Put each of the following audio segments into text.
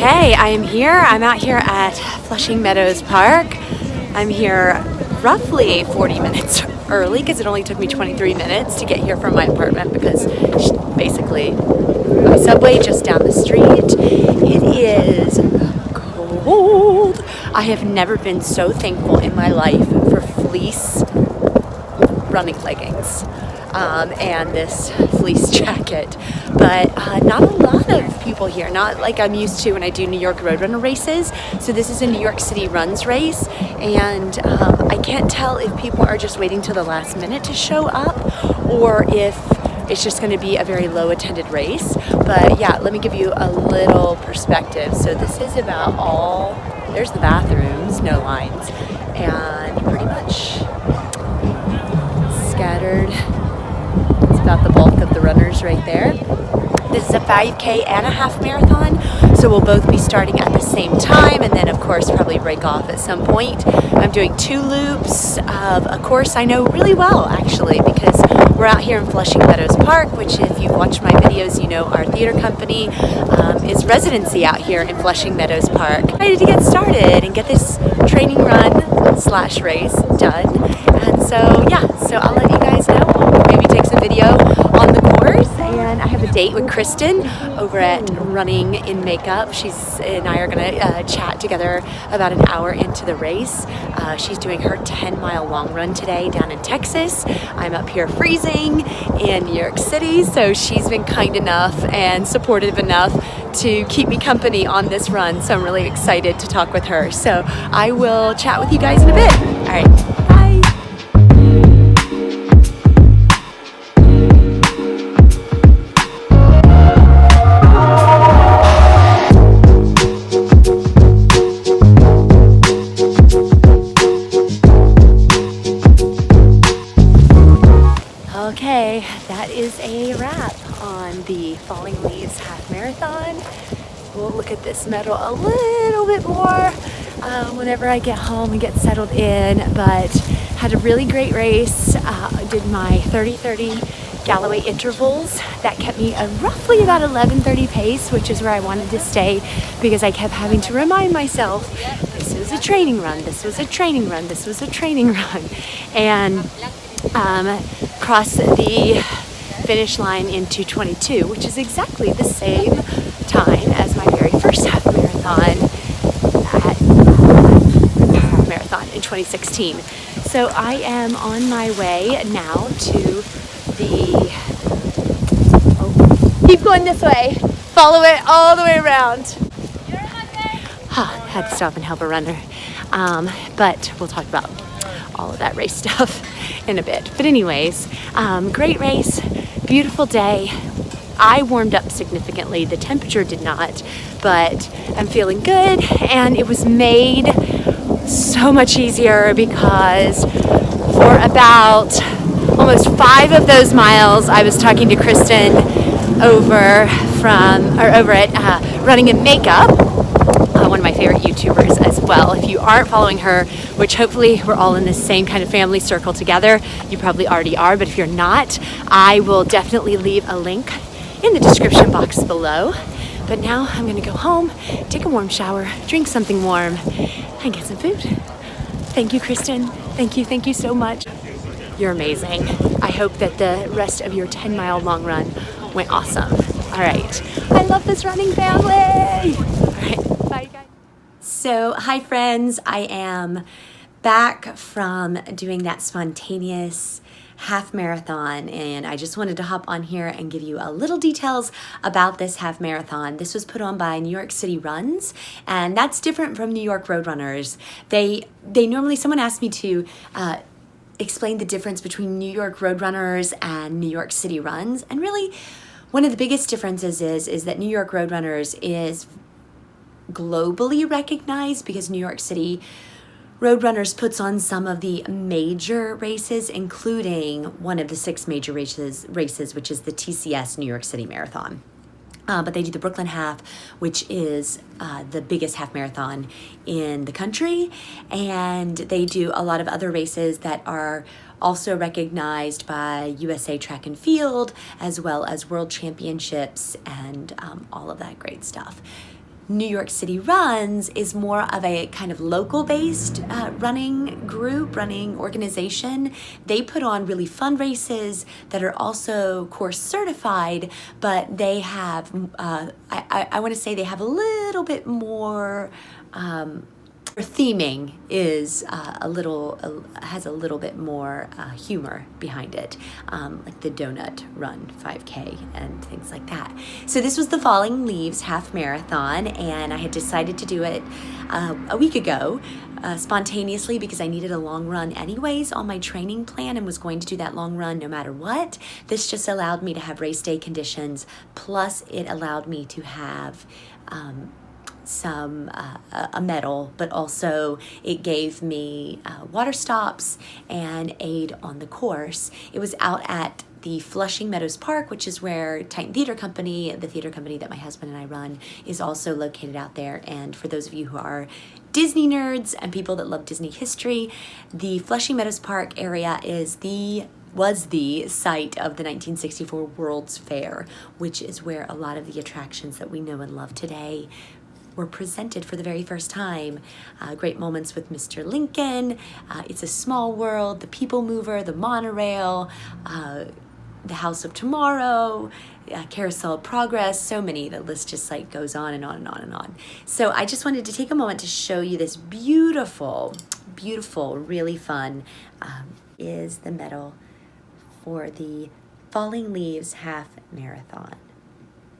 Okay, I am here. I'm out here at Flushing Meadows Park. I'm here roughly 40 minutes early because it only took me 23 minutes to get here from my apartment because basically my subway just down the street. It is cold. I have never been so thankful in my life for fleece running leggings. And this fleece jacket, but not a lot of people here, not like I'm used to when I do New York Roadrunner races. So this is a New York City Runs race, and I can't tell if people are just waiting till the last minute to show up or if it's just going to be a very low attended race. But yeah, let me give you a little perspective. So this is about all, there's the bathrooms, no lines, and pretty much scattered. About the bulk of the runners right there. This is a 5K and a half marathon, so we'll both be starting at the same time and then of course probably break off at some point. I'm doing 2 loops of a course I know really well actually because we're out here in Flushing Meadows Park, which if you've watched my videos you know our theater company is residency out here in Flushing Meadows Park. Ready to get started and get this training run slash race done. And so yeah, so I'll let you guys know. Maybe take some video on the course, and I have a date with Kristen over at Running in Makeup. She's and I are gonna chat together about an hour into the race. She's doing her 10-mile long run today down in Texas. I'm up here freezing in New York City, so she's been kind enough and supportive enough to keep me company on this run, so I'm really excited to talk with her. So I will chat with you guys in a bit. All right. Okay, that is a wrap on the Falling Leaves Half Marathon. We'll look at this medal a little bit more whenever I get home and get settled in, but had a really great race. Did my 30-30 Galloway intervals. That kept me roughly about 11:30 pace, which is where I wanted to stay because I kept having to remind myself, this was a training run, this was a training run, this was a training run. And crossed the finish line in 2:22, which is exactly the same time as my very first half marathon in 2016. So I am on my way now to the, keep going this way, follow it all the way around. Had to stop and help a runner, but we'll talk about all of that race stuff in a bit. But anyways, great race, beautiful day. I warmed up significantly. The temperature did not, but I'm feeling good, and it was made so much easier because for about almost 5 of those miles I was talking to Kristen over at Running in Makeup, one of my favorite YouTubers as well. If you aren't following her, which hopefully we're all in the same kind of family circle together, you probably already are, but if you're not, I will definitely leave a link in the description box below. But now I'm gonna go home, take a warm shower, drink something warm, and get some food. Thank you, Kristen. Thank you so much. You're amazing. I hope that the rest of your 10-mile long run went awesome. All right, I love this running family. All right, bye guys. So, hi friends, I am back from doing that spontaneous half marathon, and I just wanted to hop on here and give you a little details about this half marathon. This was put on by New York City Runs, and that's different from New York Roadrunners. They normally, someone asked me to explain the difference between New York Roadrunners and New York City Runs, and really one of the biggest differences is that New York Roadrunners is globally recognized because New York City Roadrunners puts on some of the major races, including one of the 6 major races, which is the TCS New York City Marathon. But they do the Brooklyn Half, which is the biggest half marathon in the country. And they do a lot of other races that are also recognized by USA Track and Field, as well as World Championships and all of that great stuff. New York City Runs is more of a kind of local-based running group, running organization. They put on really fun races that are also course certified, but they have, I want to say they have a little bit more, their theming is has a little bit more humor behind it, like the Donut Run 5K and things like that. So this was the Falling Leaves Half Marathon, and I had decided to do it a week ago spontaneously because I needed a long run anyways on my training plan and was going to do that long run no matter what. This just allowed me to have race day conditions, plus it allowed me to have a medal, but also it gave me water stops and aid on the course. It was out at the Flushing Meadows Park, which is where Titan Theater Company, the theater company that my husband and I run, is also located out there. And for those of you who are Disney nerds and people that love Disney history, the Flushing Meadows Park area was the site of the 1964 World's Fair, which is where a lot of the attractions that we know and love today were presented for the very first time. Great moments with Mr. Lincoln, It's a Small World, the People Mover, the monorail, the House of Tomorrow, Carousel of Progress, so many. The list just like goes on and on and on and on. So I just wanted to take a moment to show you this beautiful, beautiful, really fun, is the medal for the Falling Leaves Half Marathon.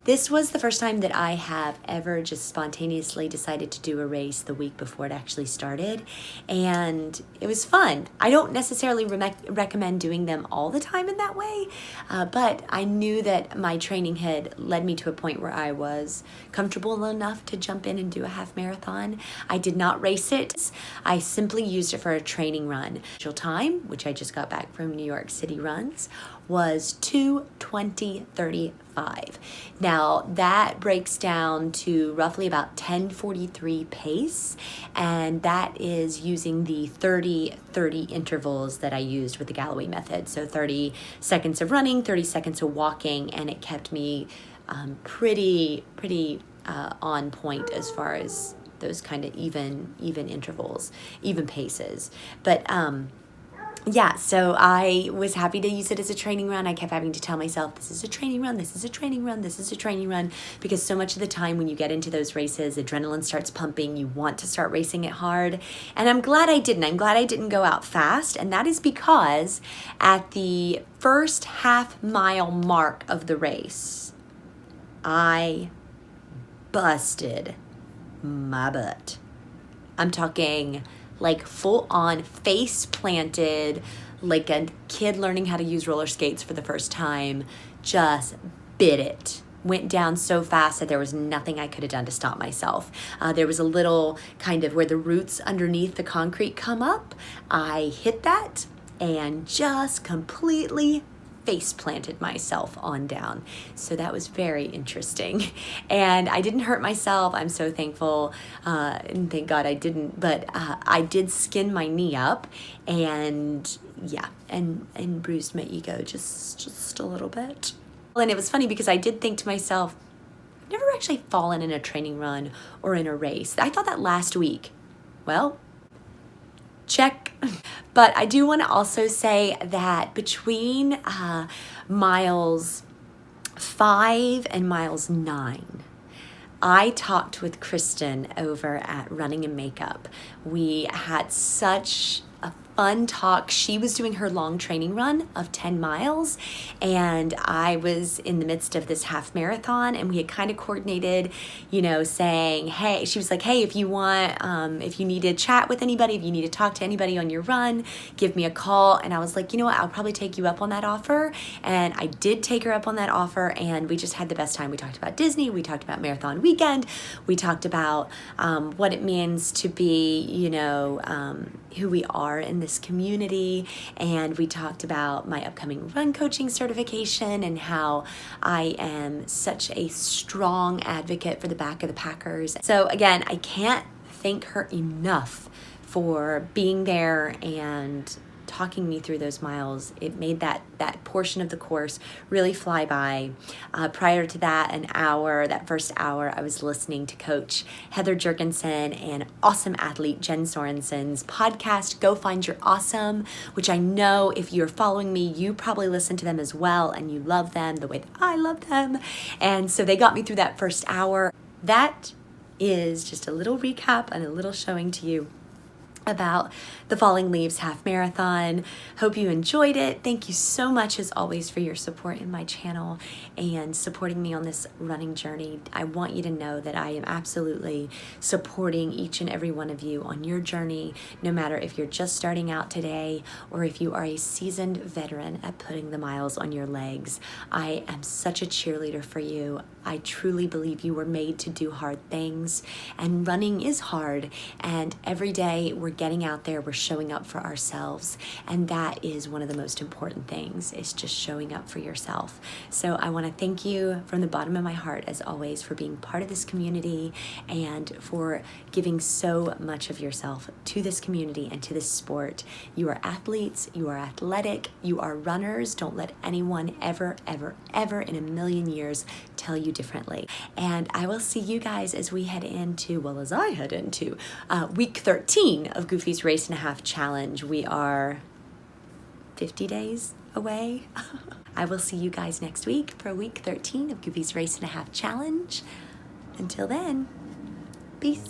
This was the first time that I have ever just spontaneously decided to do a race the week before it actually started, and it was fun. I don't necessarily recommend doing them all the time in that way, but I knew that my training had led me to a point where I was comfortable enough to jump in and do a half marathon. I did not race it. I simply used it for a training run. Actual time, which I just got back from New York City Runs, was 2:20:35. Now that breaks down to roughly about 10:43 pace, and that is using the 30-30 intervals that I used with the Galloway method. So 30 seconds of running, 30 seconds of walking, and it kept me pretty on point as far as those kind of even intervals, even paces. But yeah, so I was happy to use it as a training run. I kept having to tell myself, this is a training run, this is a training run, this is a training run, because so much of the time when you get into those races, adrenaline starts pumping, you want to start racing it hard. And I'm glad I didn't. I'm glad I didn't go out fast, and that is because at the first half-mile mark of the race, I busted my butt. I'm talking like full on face planted, like a kid learning how to use roller skates for the first time, just bit it. Went down so fast that there was nothing I could have done to stop myself. There was a little kind of where the roots underneath the concrete come up. I hit that and just completely face planted myself on down. So that was very interesting. And I didn't hurt myself. I'm so thankful. And thank God I didn't, but I did skin my knee up, and yeah, and bruised my ego just a little bit. And it was funny because I did think to myself, I've never actually fallen in a training run or in a race. I thought that last week. Well, check. But I do want to also say that between miles 5 and miles 9, I talked with Kristen over at Running and Makeup. We had such a fun talk. She was doing her long training run of 10 miles, and I was in the midst of this half marathon, and we had kind of coordinated, saying, hey, she was like, hey, if you want, if you need to chat with anybody, if you need to talk to anybody on your run, give me a call. And I was like, you know what, I'll probably take you up on that offer. And I did take her up on that offer, and we just had the best time. We talked about Disney, we talked about Marathon Weekend, we talked about what it means to be, who we are in this community, and we talked about my upcoming run coaching certification and how I am such a strong advocate for the back of the Packers. So again, I can't thank her enough for being there and talking me through those miles. It made that portion of the course really fly by. Prior to that, that first hour, I was listening to Coach Heather Jergensen and awesome athlete Jen Sorensen's podcast, Go Find Your Awesome, which I know if you're following me, you probably listen to them as well, and you love them the way that I love them. And so they got me through that first hour. That is just a little recap and a little showing to you about the Falling Leaves Half Marathon. Hope you enjoyed it. Thank you so much, as always, for your support in my channel and supporting me on this running journey. I want you to know that I am absolutely supporting each and every one of you on your journey, no matter if you're just starting out today or if you are a seasoned veteran at putting the miles on your legs. I am such a cheerleader for you. I truly believe you were made to do hard things, and running is hard, and every day we're getting out there, we're showing up for ourselves, and that is one of the most important things, is just showing up for yourself. So I want to thank you from the bottom of my heart, as always, for being part of this community and for giving so much of yourself to this community and to this sport. You are athletes, you are athletic, you are runners. Don't let anyone ever, ever, ever in a million years tell you differently. And I will see you guys as I head into week 13 of Goofy's Race and a Half Challenge. We are 50 days away. I will see you guys next week for week 13 of Goofy's Race and a Half Challenge. Until then, peace.